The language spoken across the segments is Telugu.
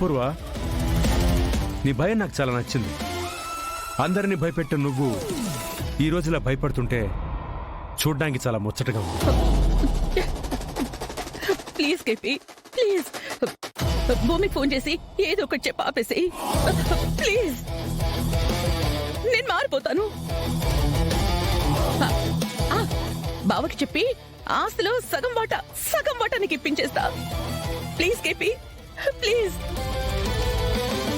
అపూర్వ, నీ భయం నాకు చాలా నచ్చింది. అందరినీ భయపెట్టే నువ్వు ఈ రోజులా భయపడుతుంటే చూడ్డానికి చాలా ముచ్చటగా ఉంది. ప్లీజ్ కేపీ, ప్లీజ్ భూమికి ఫోన్ చేసి ఏదో ఒకటి చెప్పి ఆపేసి. ప్లీజ్, నేను మారిపోతాను. బావకి చెప్పి ఆస్తిలో సగం వాటా నీకు ఇప్పించేస్తా. ప్లీజ్ కేపీ, ప్లీజ్,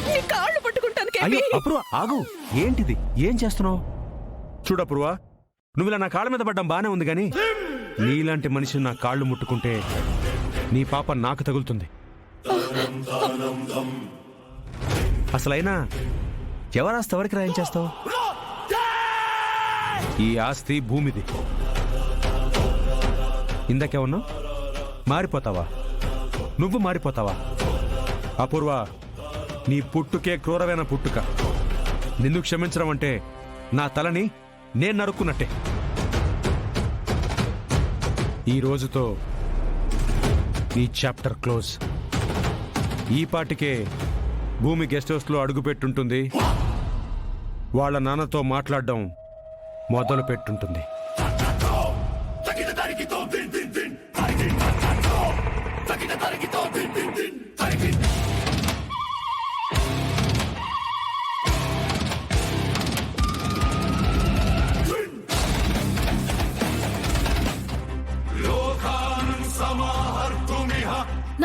నీ కాళ్ళు పట్టుకుంటాను కేపీ. అపూర్వ ఆగు, ఏంటిది? ఏం చేస్తున్నావు? చూడపూర్వ, నువ్వు ఇలా నా కాళ్ళ మీద పడ్డం బానే ఉంది గాని నీలాంటి మనిషి నా కాళ్ళు ముట్టుకుంటే నీ పాప నాకు తగులుతుంది. అసలైనా ఎవరాస్తి ఎవరికి రాయించేస్తావు? ఈ ఆస్తి భూమిది. ఇందాకేమన్నా మారిపోతావా? నువ్వు మారిపోతావా? అపూర్వ, నీ పుట్టుకే క్రూరమైన పుట్టుక. నిన్ను క్షమించడం అంటే నా తలని నేను నరుక్కున్నట్టే. ఈ రోజుతో ఈ చాప్టర్ క్లోజ్. ఈ పాటికే భూమి గెస్ట్ హౌస్లో అడుగుపెట్టుంటుంది. వాళ్ళ నాన్నతో మాట్లాడడం మొదలు పెట్టుంటుంది.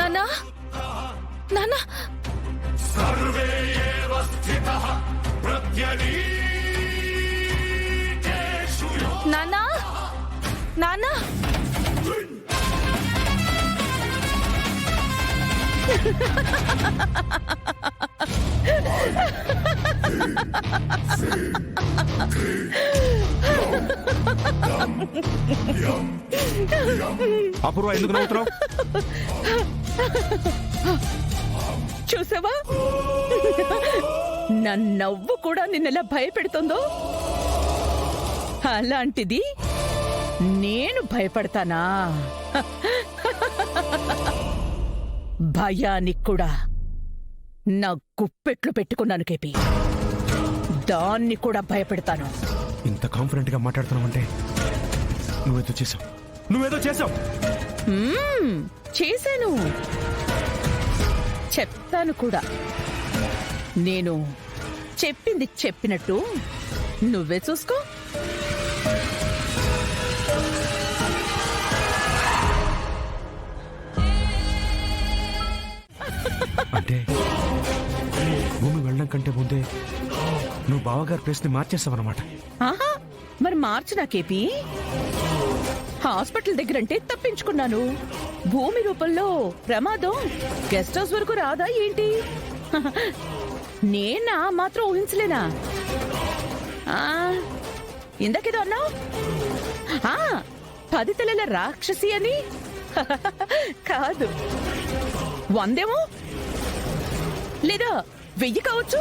నాన్నా, నాన్నా, నాన్నా, నాన్నా. అపూర్వ, ఎందుకు నవ్వుతున్నావు? చూసావా, నా నవ్వు కూడా నిన్నెలా భయపెడుతుందో. అలాంటిది నేను భయపడతానా? భయానికి కూడా నా గుప్పెట్లు పెట్టుకున్నాను కేపీ. దాన్ని కూడా భయపెడతాను. ఇంత కాన్ఫిడెంట్ గా మాట్లాడుతున్నావంటే నువ్వేదో చేసావు. చేశాను, చెప్తాను కూడా. నేను చెప్పింది చెప్పినట్టు నువ్వే చూసుకో. అంటే భూమి వెళ్ళడం కంటే ముందే నువ్వు బావగారి ప్లేస్ ని మార్చేస్తావన్నమాట. ఆహా, మరి మార్చునా కేపీ? హాస్పిటల్ దగ్గరంటే తప్పించుకున్నాను. భూమి రూపంలో ప్రమాదం గెస్ట్ హౌస్ వరకు రాదా ఏంటి? నేనా మాత్రం ఊహించలేనా? ఇందాకేదో అన్నావు, 10 తలల రాక్షసి అని. కాదు, 100 ఏమో, లేదా 1000 కావచ్చు,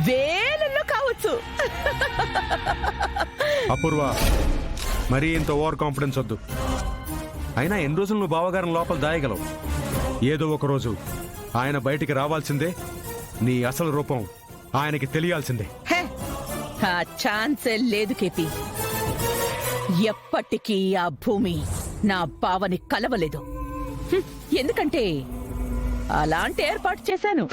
వేలల్లో కావచ్చు. అపూర్వ, మరీ ఇంత ఓవర్ కాన్ఫిడెన్స్ వద్దు. అయినా ఎన్ని రోజులు నువ్వు బావగారిని లోపల దాయగలవు? ఏదో ఒక రోజు ఆయన బయటికి రావాల్సిందే. నీ అసలు రూపం ఆయనకి తెలియాల్సిందే. ఆ ఛాన్సే లేదు కేపీ. ఎప్పటికీ ఆ భూమి నా బావని కలవలేదు. ఎందుకంటే అలాంటి ఏర్పాటు చేశాను.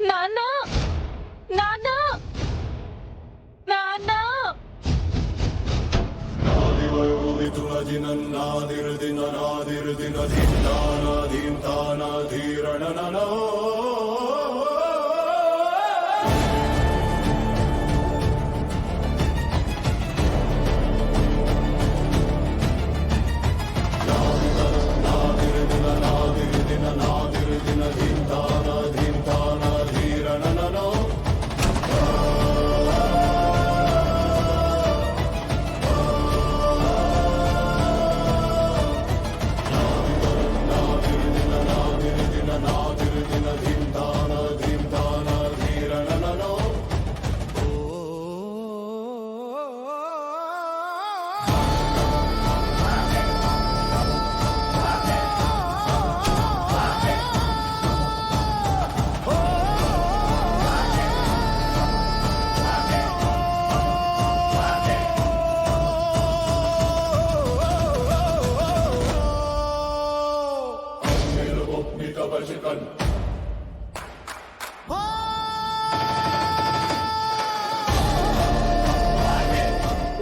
నాన్నా, నాన్నా, నాన్నా.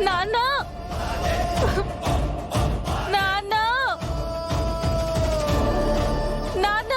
నాన్న నాన్న నాన్న